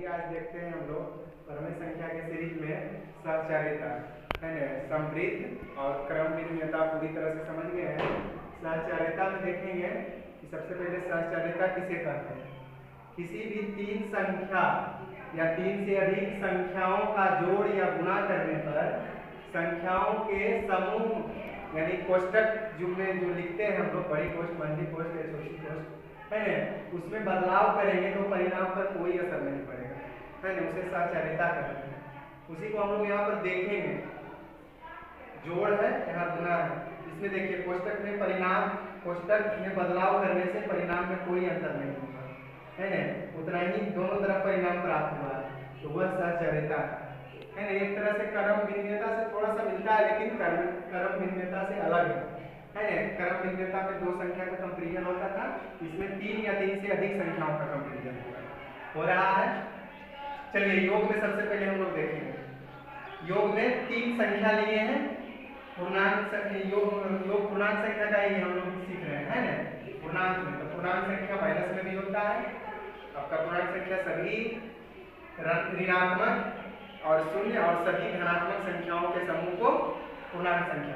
चलिए आज देखते हैं हम लोग परमेय संख्या के सीरीज में सहचारिता है ना, समवृत्त और क्रम विनिमयता पूरी तरह से समझ गए हैं। सहचारिता में देखेंगे कि सबसे पहले सहचारिता किसे कहते हैं। किसी भी तीन संख्या या तीन से अधिक संख्याओं का जोड़ या गुणा करने पर संख्याओं के समूह यानी कोष्टक में जो लिखते हैं हम लोग, बड़ी कोष्ट, मंझली कोष्ट या छोटी कोष्ट है ना, उसमें बदलाव करेंगे तो परिणाम पर कोई असर नहीं पड़ेगा, है ना, उसे सहचारिता कहते हैं। उसी को हम लोग यहाँ पर देखेंगे। जोड़ है, यहाँ गुणा है। इसमें देखिए कोष्टक में परिणाम, कोष्टक में बदलाव करने से परिणाम में कोई अंतर नहीं होगा, है ना, उतना ही दोनों तरफ परिणाम प्राप्त हुआ है, तो वह सहचारिता है ना। एक तरह से क्रम विनिमयता से थोड़ा सा मिलता है, लेकिन क्रम विनिमयता से अलग है ना। क्रम विनिमयता में दो संख्या का कंपेरिजन होता था, इसमें तीन या तीन से अधिक संख्याओं का कंपेरिजन हो रहा है। चलिए योग में सबसे पहले हम लोग देखेंगे। योग में तीन संख्या लिए हैं, पूर्णांक योग पूर्णांक संख्या का ही हम लोग सीख रहे हैं, है ना। पूर्णांक में तो पूर्णांक संख्या माइनस में भी होता है। आपका पूर्णांक संख्या सभी ऋणात्मक और शून्य और सभी धनात्मक संख्याओं के समूह को पूर्णांक संख्या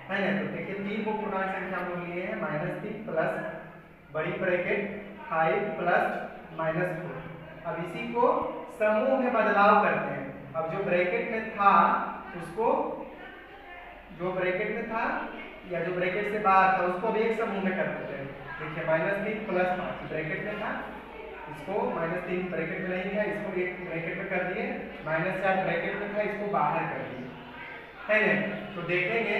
है ना। तो देखिए तीन को पूर्णांक संख्या हम लिए हैं, -3 प्लस बड़ी ब्रैकेट 5 प्लस -4। अब इसी को समूह में बदलाव करते हैं। अब जो ब्रैकेट में था उसको, जो ब्रैकेट में था या जो ब्रैकेट से बाहर था उसको भी एक समूह में कर देते हैं। देखिए -3 प्लस 5 ब्रैकेट में था, इसको -3 ब्रैकेट में नहीं था, इसको एक ब्रैकेट में कर दिए। -4 ब्रैकेट में था, इसको बाहर कर दिए, है ना। तो देखेंगे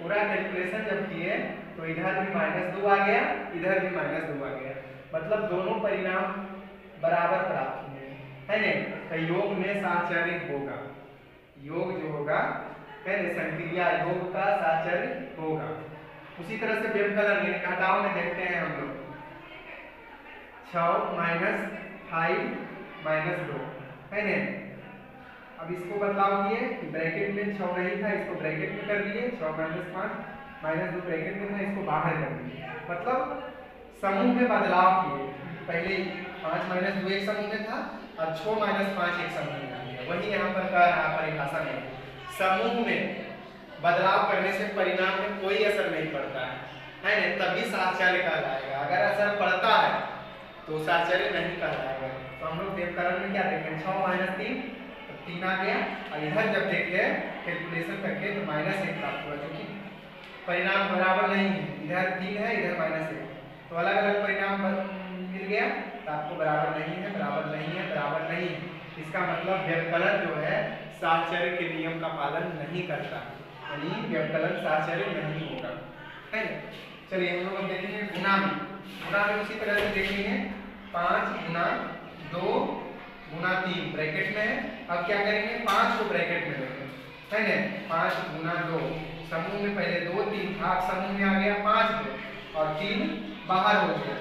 पूरा कैलकुलेशन जब किए तो इधर भी -2 आ गया, इधर भी -2 आ गया, मतलब दोनों परिणाम बराबर प्राप्त हुए, है ना। तो योग में साहचर्य होगा, योग जो होगा है ना, संक्रिया योग का साहचर्य होगा। उसी तरह से व्यवकलन यानी घटाव में देखते हैं हम लोग। 6 - 5 - 2 है ना। अब इसको बदलाव किए कि ब्रैकेट में 6 नहीं था, इसको ब्रैकेट में कर दिए, 6 - 5 -2 ब्रैकेट में था, इसको बाहर कर दिए, मतलब समूह में बदलाव किए। पहले 5 - 2 एक समूह में था, अब 6 - 5 एक समूह में आ गया। वही यहाँ पर कह रहा परिभाषा में, समूह में बदलाव करने से परिणाम में कोई असर नहीं पड़ता है ना, तभी साहचर्य कहलाएगा। अगर असर पड़ता है तो साहचर्य नहीं कहलाएगा। तो हम लोग व्यवकलन में क्या देखें, 6 - 3 3 आ गया, और इधर जब देखे कैलकुलेशन करके तो -1 प्राप्त हुआ, क्योंकि परिणाम बराबर नहीं है, इधर 3 है, इधर -1, तो अलग अलग परिणाम मिल गया। तो आपको बराबर नहीं है, बराबर नहीं है, बराबर नहीं है, इसका मतलब व्यवकलन जो है साहचर्य के नियम का पालन नहीं करता, यानी व्यवकलन साहचर्य नहीं होगा, है ना। चलिए हम लोग देखेंगे गुणा में। गुणा में उसी तरह से देखेंगे 5 × 2 × 3 ब्रैकेट में है। अब क्या करेंगे, 5 को ब्रैकेट में रखेंगे, है ना। 5 × 2 समूह में पहले 2 3 था, समूह में आ गया 5 2 और 3 बाहर हो गया,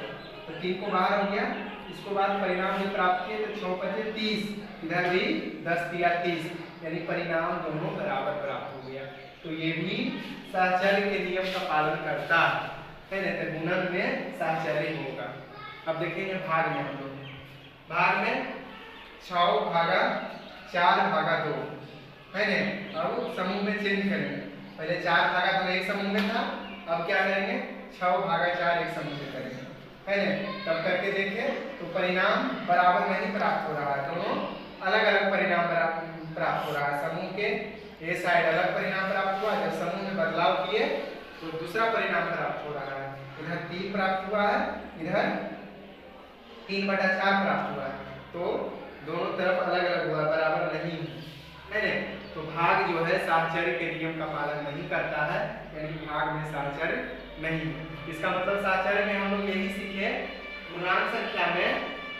तो 3 को बाहर हो गया। इसको बाद परिणाम जो प्राप्त किए तो 6 × 5 = 30, इधर भी 10 × 3 = 30, यानी परिणाम दोनों बराबर प्राप्त हो गया। तो ये भी साहचर्य के नियम का पालन करता है ना। तो गुणन में साहचर्य होगा। अब देखेंगे भाग में। हम लोग भाग में 6/4/2 है ना। अब समूह में चेंज करेंगे, पहले 4/2 एक समूह में था, अब क्या करेंगे 6/4 एक समूह में करेंगे, है ना। तब करके देखिए तो परिणाम बराबर नहीं प्राप्त हो रहा है, दोनों अलग अलग परिणाम प्राप्त हो रहा है। समूह के ए साइड अलग परिणाम प्राप्त हुआ, जब समूह में बदलाव किए तो दूसरा परिणाम प्राप्त हो रहा है। इधर 3 प्राप्त हुआ है, इधर 3/4 प्राप्त हुआ है, तो दोनों तरफ अलग अलग हुआ, बराबर नहीं है ना। तो भाग जो है साहचर्य के नियम का पालन नहीं करता है, यानी भाग में साहचर्य नहीं। इसका मतलब साहचर्य में हम लोग यही सीखे पूर्णांक संख्या में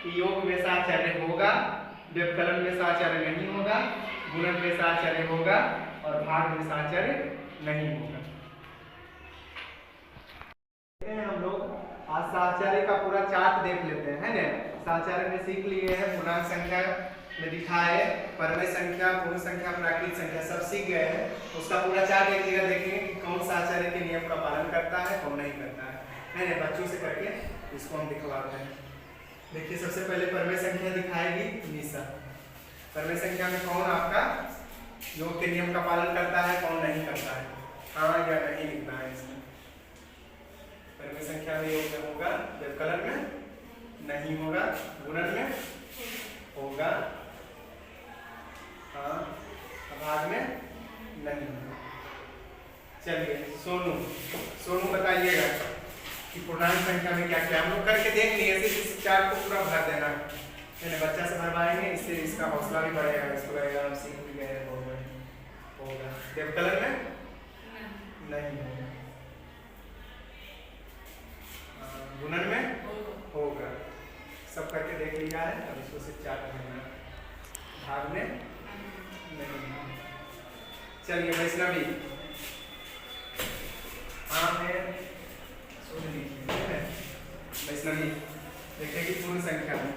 कि योग में साहचर्य होगा, व्यवकलन में साहचर्य नहीं होगा, गुणन में साहचर्य होगा और भाग में साहचर्य नहीं होगा। हम लोग आज साहचर्य का पूरा चार्ट देख लेते हैं, है ना। साहचर्य में सीख लिए हैं, पूर्णांक संख्या में दिखाए, परमेय संख्या, पूर्ण संख्या, प्राकृत संख्या सब सीख गए हैं। उसका पूरा चार्ट एक जगह देखेंगे कि कौन साहचर्य के नियम का पालन करता है, कौन नहीं करता है ना। बच्चों से करके इसको हम दिखवाते हैं। देखिए सबसे पहले परमेय संख्या दिखाएगी निशा। परमेय संख्या में कौन आपका योग के नियम का पालन करता है, कौन नहीं करता है, हाँ या नहीं लिखना है इसमें। परमेय संख्या में योग में होगा, व्यवकलन में नहीं होगा, गुणन में होगा, हाँ, भाग में नहीं होगा। चलिए सोनू बताइएगा कि पूर्णांक संख्या में क्या क्या हम लोग करके देख लिए, सिर्फ इस चार्ट को पूरा भर देना। मैंने बच्चा से भरवाएंगे, इससे इसका हौसला भी बढ़ेगा, इसको लगेगा हम सीख भी गए होगा। व्यवकलन में नहीं होगा, गुणन में होगा, सब करके देख लिया है। अब इसको सिर्फ चार्ट भरना, भाग में नहीं। चलिए वैष्णवी, हाँ है सुन लीजिए। वैष्णवी देखेगी पूर्ण संख्या में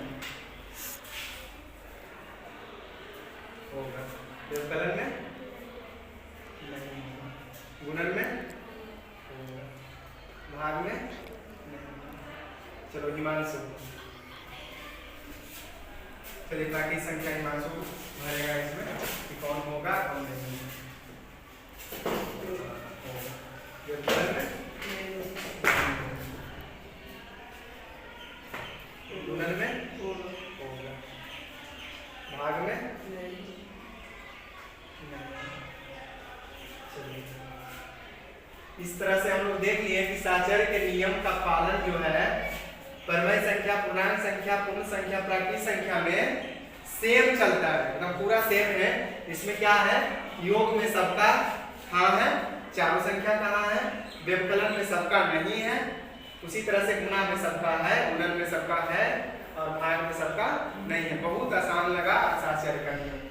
होगा, व्यवकलन में नहीं होगा, गुणन में होगा, भाग में नहीं। चलो हिमांशु, चलिए बाकी संख्या हिमांशु भरेगा इसमें कि कौन होगा कौन नहीं होगा। व्यवकलन में गुणन में होगा, भाग में नहीं। चलिए इस तरह से हम लोग देख लिए कि साचर्य के नियम का पालन जो है परमेय संख्या, पूर्णांक संख्या, पूर्ण संख्या, प्राकृतिक संख्या में सेम चलता है, मतलब पूरा सेम है। इसमें क्या है, योग में सबका हाँ है, चारों संख्या कहाँ है, व्यवकलन में सबका नहीं है, उसी तरह से गुणा में सबका है, गुणन में सबका है और भाग में सबका नहीं है। बहुत आसान लगा साचर्य का नियम।